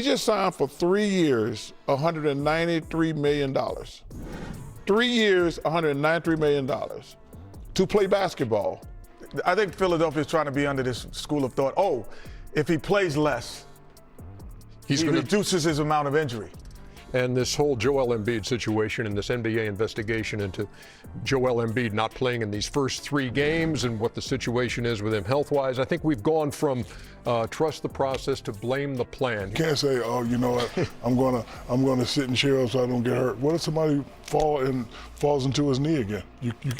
He just signed for 3 years, $193 million. 3 years, $193 million to play basketball. I think Philadelphia is trying to be under this school of thought, oh, if he plays less, he reduces his amount of injury. And this whole Joel Embiid situation and this NBA investigation into Joel Embiid not playing in these first 3 games and what the situation is with him health-wise, I think we've gone from trust the process to blame the plan. You can't say, oh, you know what, I'm gonna sit and chill so I don't get hurt. What if somebody falls into his knee again?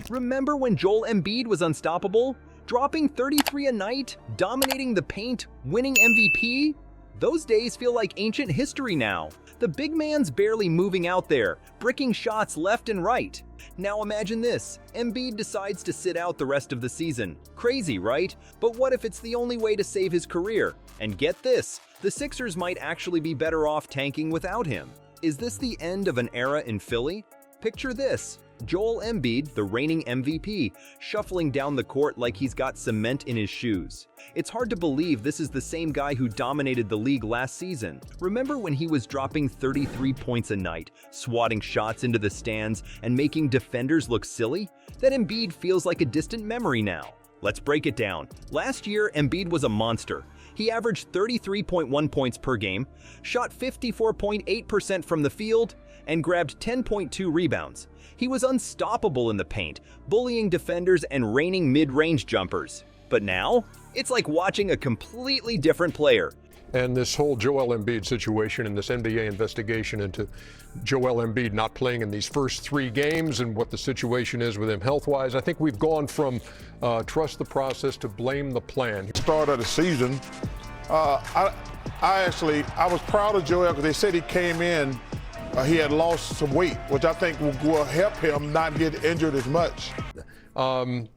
Remember when Joel Embiid was unstoppable? Dropping 33 a night, dominating the paint, winning MVP? Those days feel like ancient history now. The big man's barely moving out there, bricking shots left and right. Now imagine this, Embiid decides to sit out the rest of the season. Crazy, right? But what if it's the only way to save his career? And get this, the Sixers might actually be better off tanking without him. Is this the end of an era in Philly? Picture this. Joel Embiid, the reigning MVP, shuffling down the court like he's got cement in his shoes. It's hard to believe this is the same guy who dominated the league last season. Remember when he was dropping 33 points a night, swatting shots into the stands, and making defenders look silly? That Embiid feels like a distant memory now. Let's break it down. Last year, Embiid was a monster. He averaged 33.1 points per game, shot 54.8% from the field, and grabbed 10.2 rebounds. He was unstoppable in the paint, bullying defenders and raining mid-range jumpers. But now, it's like watching a completely different player. And this whole Joel Embiid situation and this NBA investigation into Joel Embiid not playing in these first 3 games and what the situation is with him health-wise, I think we've gone from trust the process to blame the plan. Start of the season, I was proud of Joel because they said he came in, he had lost some weight, which I think will help him not get injured as much. And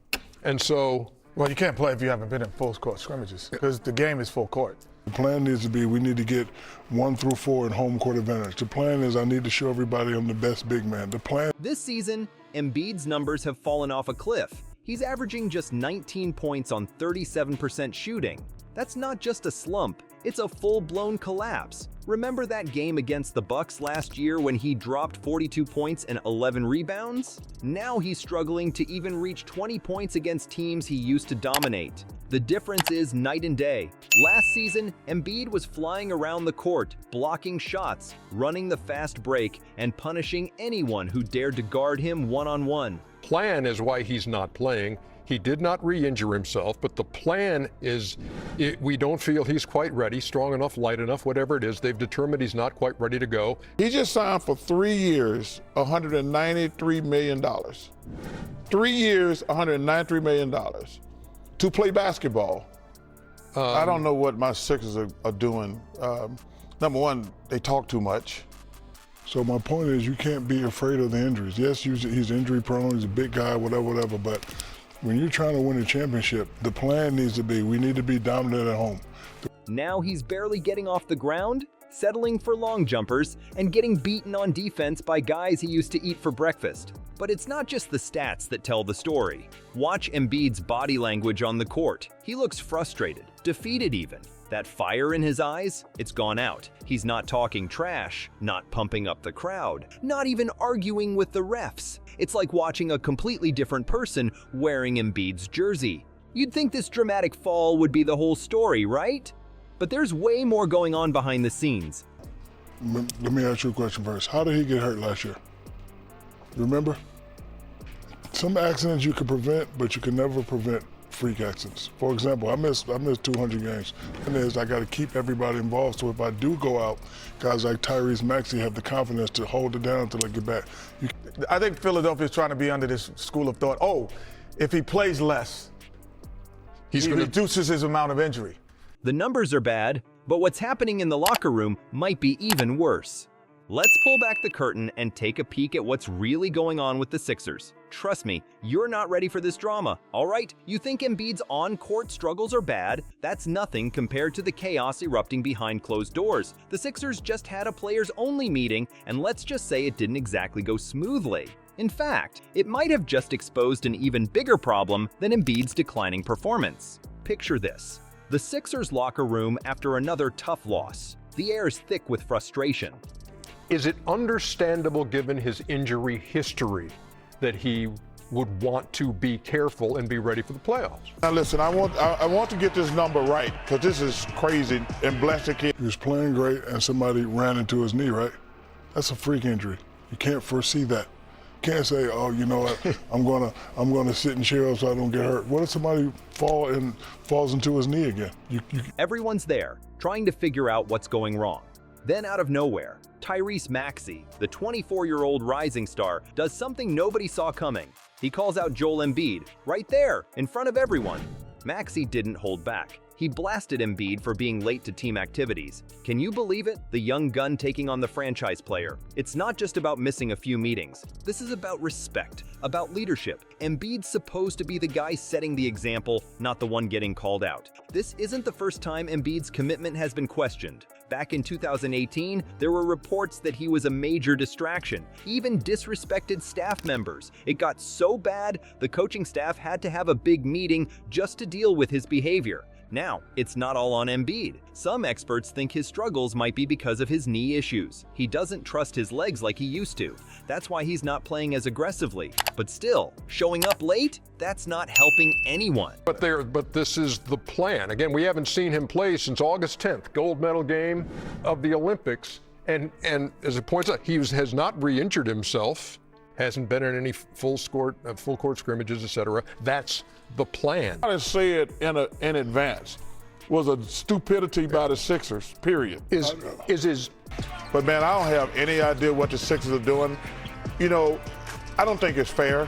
so, well, you can't play if you haven't been in full court scrimmages because the game is full court. The plan needs to be we need to get 1 through 4 in home court advantage. The plan is I need to show everybody I'm the best big man. The plan. This season, Embiid's numbers have fallen off a cliff. He's averaging just 19 points on 37% shooting. That's not just a slump, it's a full-blown collapse. Remember that game against the Bucks last year when he dropped 42 points and 11 rebounds? Now he's struggling to even reach 20 points against teams he used to dominate. The difference is night and day. Last season, Embiid was flying around the court, blocking shots, running the fast break, and punishing anyone who dared to guard him one-on-one. Plan is why he's not playing. He did not re-injure himself, but the plan is we don't feel he's quite ready, strong enough, light enough, whatever it is. They've determined he's not quite ready to go. He just signed for 3 years, $193 million. 3 years, $193 million to play basketball. I don't know what my Sixers are doing. Number one, they talk too much. So my point is you can't be afraid of the injuries. Yes, he's injury prone, he's a big guy, whatever, but when you're trying to win a championship, the plan needs to be we need to be dominant at home. Now he's barely getting off the ground, settling for long jumpers, and getting beaten on defense by guys he used to eat for breakfast. But it's not just the stats that tell the story. Watch Embiid's body language on the court. He looks frustrated, defeated even. That fire in his eyes, it's gone out. He's not talking trash, not pumping up the crowd, not even arguing with the refs. It's like watching a completely different person wearing Embiid's jersey. You'd think this dramatic fall would be the whole story, right? But there's way more going on behind the scenes. Let me ask you a question first. How did he get hurt last year? Remember? Some accidents you could prevent, but you can never prevent freak accidents. For example, I missed 200 games. And I got to keep everybody involved. So if I do go out, guys like Tyrese Maxey have the confidence to hold it down until I get back. I think Philadelphia is trying to be under this school of thought, oh, if he plays less, he reduces his amount of injury. The numbers are bad, but what's happening in the locker room might be even worse. Let's pull back the curtain and take a peek at what's really going on with the Sixers. Trust me, you're not ready for this drama, all right? You think Embiid's on-court struggles are bad? That's nothing compared to the chaos erupting behind closed doors. The Sixers just had a players-only meeting, and let's just say it didn't exactly go smoothly. In fact, it might have just exposed an even bigger problem than Embiid's declining performance. Picture this. The Sixers locker room after another tough loss. The air's thick with frustration. Is it understandable, given his injury history, that he would want to be careful and be ready for the playoffs? Now listen, I want to get this number right, because this is crazy, and bless the kid. He was playing great and somebody ran into his knee, right? That's a freak injury. You can't foresee that. You can't say, oh, you know what, I'm gonna sit and chill so I don't get hurt. What if somebody falls into his knee again? Everyone's there, trying to figure out what's going wrong. Then out of nowhere, Tyrese Maxey, the 24-year-old rising star, does something nobody saw coming. He calls out Joel Embiid, right there, in front of everyone. Maxey didn't hold back. He blasted Embiid for being late to team activities. Can you believe it? The young gun taking on the franchise player. It's not just about missing a few meetings. This is about respect, about leadership. Embiid's supposed to be the guy setting the example, not the one getting called out. This isn't the first time Embiid's commitment has been questioned. Back in 2018, there were reports that he was a major distraction, even disrespected staff members. It got so bad, the coaching staff had to have a big meeting just to deal with his behavior. Now, it's not all on Embiid. Some experts think his struggles might be because of his knee issues. He doesn't trust his legs like he used to. That's why he's not playing as aggressively. But still, showing up late? That's not helping anyone. But this is the plan. Again, we haven't seen him play since August 10th, gold medal game of the Olympics. And as it points out, he has not re-injured himself. Hasn't been in any full court scrimmages, etc. That's the plan. I didn't say it in advance. Was a stupidity by the Sixers, period. But man, I don't have any idea what the Sixers are doing. You know, I don't think it's fair.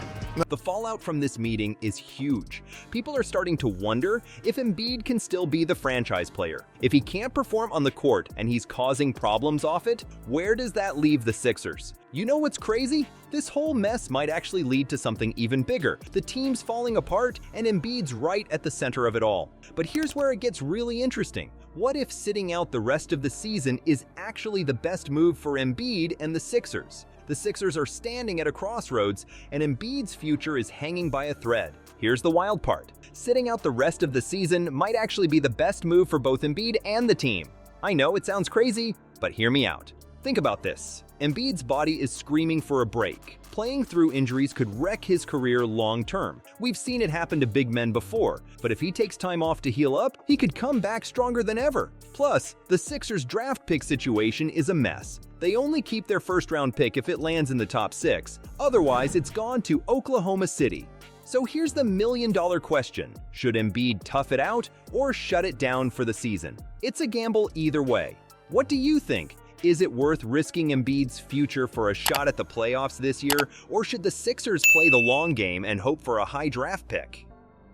The fallout from this meeting is huge. People are starting to wonder if Embiid can still be the franchise player. If he can't perform on the court and he's causing problems off it, where does that leave the Sixers? You know what's crazy? This whole mess might actually lead to something even bigger. The team's falling apart and Embiid's right at the center of it all. But here's where it gets really interesting. What if sitting out the rest of the season is actually the best move for Embiid and the Sixers? The Sixers are standing at a crossroads, and Embiid's future is hanging by a thread. Here's the wild part. Sitting out the rest of the season might actually be the best move for both Embiid and the team. I know it sounds crazy, but hear me out. Think about this. Embiid's body is screaming for a break. Playing through injuries could wreck his career long term. We've seen it happen to big men before, but if he takes time off to heal up, he could come back stronger than ever. Plus, the Sixers' draft pick situation is a mess. They only keep their first-round pick if it lands in the top 6. Otherwise, it's gone to Oklahoma City. So here's the million-dollar question. Should Embiid tough it out or shut it down for the season? It's a gamble either way. What do you think? Is it worth risking Embiid's future for a shot at the playoffs this year, or should the Sixers play the long game and hope for a high draft pick?